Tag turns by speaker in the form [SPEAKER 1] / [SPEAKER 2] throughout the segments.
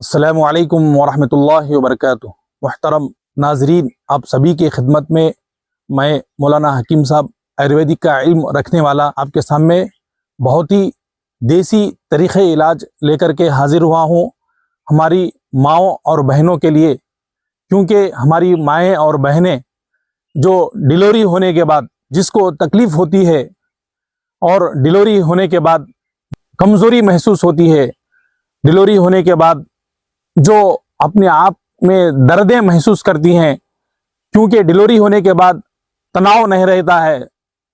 [SPEAKER 1] अस्सलामु अलैकुम वरहमतुल्लाहि वबरकातुहू। मुहतरम नाजरीन, आप सभी की खिदमत में मैं मौलाना हकीम साहब आयुर्वेदिक का इल्म रखने वाला आपके सामने बहुत ही देसी तरीक़े इलाज लेकर के हाजिर हुआ हूँ हमारी माओं और बहनों के लिए। क्योंकि हमारी माएँ और बहनें जो डिलीवरी होने के बाद जिसको तकलीफ़ होती है और डिलीवरी होने के बाद कमज़ोरी महसूस होती है, डिलीवरी होने के बाद जो अपने आप में दर्दें महसूस करती हैं, क्योंकि डिलीवरी होने के बाद तनाव नहीं रहता है,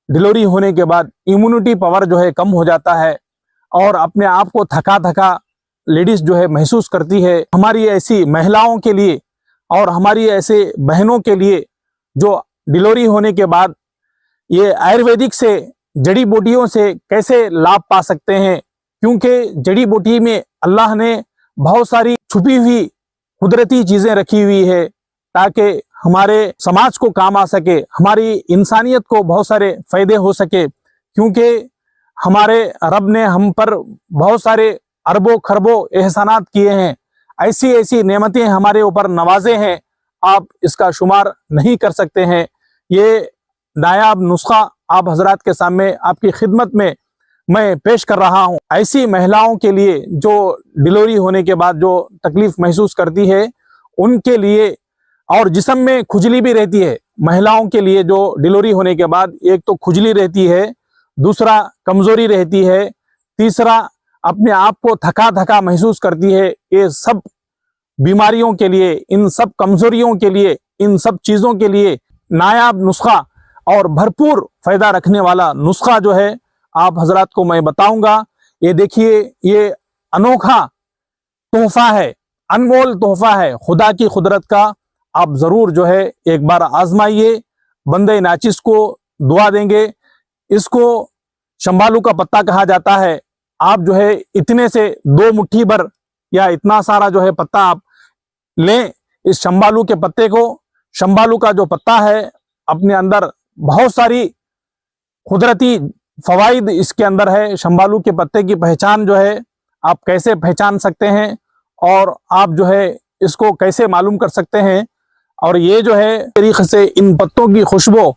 [SPEAKER 1] डिलीवरी होने के बाद इम्यूनिटी पावर जो है कम हो जाता है और अपने आप को थका थका लेडीज़ जो है महसूस करती है। हमारी ऐसी महिलाओं के लिए और हमारी ऐसे बहनों के लिए जो डिलीवरी होने के बाद ये आयुर्वेदिक से जड़ी बूटियों से कैसे लाभ पा सकते हैं, क्योंकि जड़ी बूटी में अल्लाह ने बहुत सारी छुपी हुई कुदरती चीज़ें रखी हुई है ताकि हमारे समाज को काम आ सके, हमारी इंसानियत को बहुत सारे फ़ायदे हो सके। क्योंकि हमारे रब ने हम पर बहुत सारे अरबों खरबों एहसानात किए हैं, ऐसी ऐसी नेमतें हमारे ऊपर नवाजे हैं, आप इसका शुमार नहीं कर सकते हैं। ये नायाब नुस्खा आप हजरात के सामने आपकी खिदमत में मैं पेश कर रहा हूँ। ऐसी महिलाओं के लिए जो डिलीवरी होने के बाद जो तकलीफ महसूस करती है उनके लिए, और जिस्म में खुजली भी रहती है महिलाओं के लिए, जो डिलीवरी होने के बाद एक तो खुजली रहती है, दूसरा कमज़ोरी रहती है, तीसरा अपने आप को थका थका महसूस करती है। ये सब बीमारियों के लिए, इन सब कमज़ोरियों के लिए, इन सब चीज़ों के लिए नायाब नुस्खा और भरपूर फ़ायदा रखने वाला नुस्खा जो है आप हजरात को मैं बताऊंगा। ये देखिए, ये अनोखा तोहफा है, अनमोल तोहफा है खुदा की कुदरत का। आप ज़रूर जो है एक बार आजमाइए। बंदे नाचिस को दुआ देंगे। इसको शंबालू का पत्ता कहा जाता है। आप जो है इतने से 2 मुट्ठी भर या इतना सारा जो है पत्ता आप लें इस शंबालू के पत्ते को। शंबालू का जो पत्ता है अपने अंदर बहुत सारी कुदरती फवाइद इसके अंदर है। शंबालू के पत्ते की पहचान जो है आप कैसे पहचान सकते हैं और आप जो है इसको कैसे मालूम कर सकते हैं, और ये जो है तरीके से इन पत्तों की खुशबू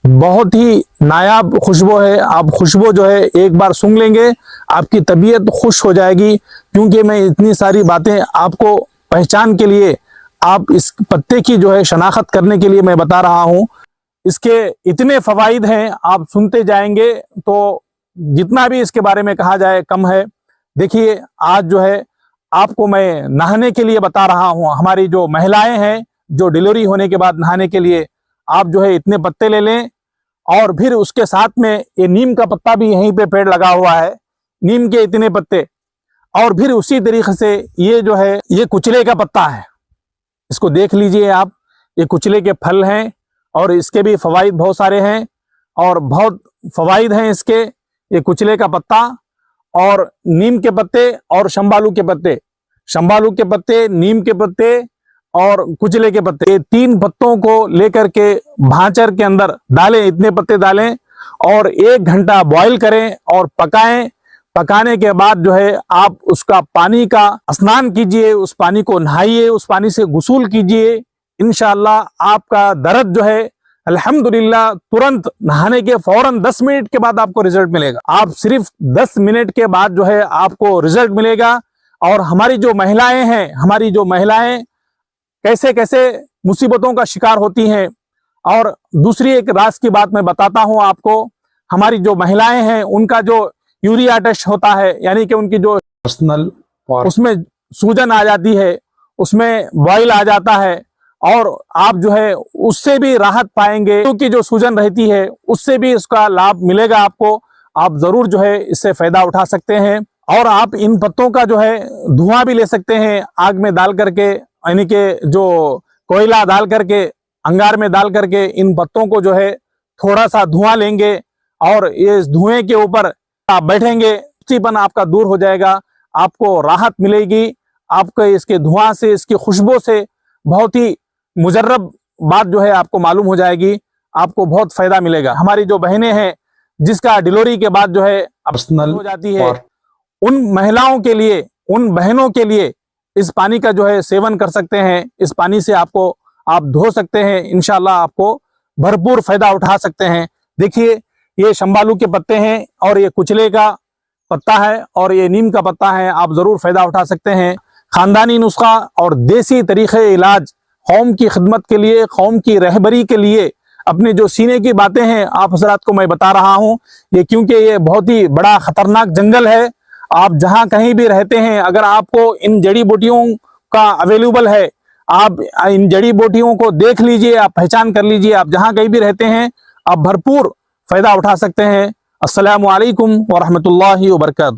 [SPEAKER 1] बहुत ही नायाब खुशबू है। आप खुशबू जो है एक बार सूंघ लेंगे आपकी तबीयत खुश हो जाएगी। क्योंकि मैं इतनी सारी बातें आपको पहचान के लिए, आप इस पत्ते की जो है शनाख्त करने के लिए मैं बता रहा हूँ। इसके इतने फ़वाइद हैं, आप सुनते जाएंगे तो जितना भी इसके बारे में कहा जाए कम है। देखिए, आज जो है आपको मैं नहाने के लिए बता रहा हूँ। हमारी जो महिलाएं हैं जो डिलीवरी होने के बाद नहाने के लिए आप जो है इतने पत्ते ले लें, और फिर उसके साथ में ये नीम का पत्ता भी यहीं पे पेड़ लगा हुआ है, नीम के इतने पत्ते, और फिर उसी तरीके से ये जो है ये कुचले का पत्ता है। इसको देख लीजिए आप, ये कुचले के फल हैं और इसके भी फ़वाइद बहुत सारे हैं और बहुत फ़वाइद हैं इसके। ये कुचले का पत्ता और नीम के पत्ते और शंबालू के पत्ते, शंबालू के पत्ते, नीम के पत्ते और कुचले के पत्ते, ये 3 पत्तों को लेकर के भांचर के अंदर डालें, इतने पत्ते डालें और 1 घंटा बॉईल करें और पकाएं। पकाने के बाद जो है आप उसका पानी का स्नान कीजिए, उस पानी को नहाइए, उस पानी से गुसूल कीजिए। इंशाअल्लाह आपका दर्द जो है अल्हम्दुलिल्लाह तुरंत नहाने के फौरन 10 मिनट के बाद आपको रिजल्ट मिलेगा। आप सिर्फ 10 मिनट के बाद जो है आपको रिजल्ट मिलेगा। और हमारी जो महिलाएं हैं, हमारी जो महिलाएं कैसे कैसे मुसीबतों का शिकार होती हैं, और दूसरी एक राज की बात मैं बताता हूं आपको। हमारी जो महिलाएं हैं उनका जो यूरिया टेस्ट होता है, यानी कि उनकी जो पर्सनल, उसमें सूजन आ जाती है, उसमें बॉयल आ जाता है, और आप जो है उससे भी राहत पाएंगे। क्योंकि जो सूजन रहती है उससे भी इसका लाभ मिलेगा आपको। आप जरूर जो है इससे फायदा उठा सकते हैं। और आप इन पत्तों का जो है धुआं भी ले सकते हैं, आग में डाल करके, यानी कि जो कोयला डाल करके, अंगार में डाल करके इन पत्तों को जो है थोड़ा सा धुआं लेंगे और ये धुएं के ऊपर आप बैठेंगे, चिपचिपापन आपका दूर हो जाएगा, आपको राहत मिलेगी। आपको इसके धुआं से, इसकी खुशबू से बहुत ही मुजर्रब बात जो है आपको मालूम हो जाएगी, आपको बहुत फायदा मिलेगा। हमारी जो बहनें हैं जिसका डिलीवरी के बाद जो है पर्सनल हो जाती है, उन महिलाओं के लिए, उन बहनों के लिए इस पानी का जो है सेवन कर सकते हैं। इस पानी से आपको आप धो सकते हैं, इंशाल्लाह आपको भरपूर फायदा उठा सकते हैं। देखिए ये शंबालू के पत्ते हैं और ये कुचले का पत्ता है और ये नीम का पत्ता है, आप जरूर फायदा उठा सकते हैं। खानदानी नुस्खा और देसी तरीके इलाज कौम की खिदमत के लिए, कौम की रहबरी के लिए, अपने जो सीने की बातें हैं आप हजरात को मैं बता रहा हूं। ये क्योंकि ये बहुत ही बड़ा खतरनाक जंगल है। आप जहां कहीं भी रहते हैं, अगर आपको इन जड़ी बूटियों का अवेलेबल है, आप इन जड़ी बूटियों को देख लीजिए, आप पहचान कर लीजिए। आप जहां कहीं भी रहते हैं आप भरपूर फायदा उठा सकते हैं। अस्सलामु अलैकुम व रहमतुल्लाहि व बरकातहू।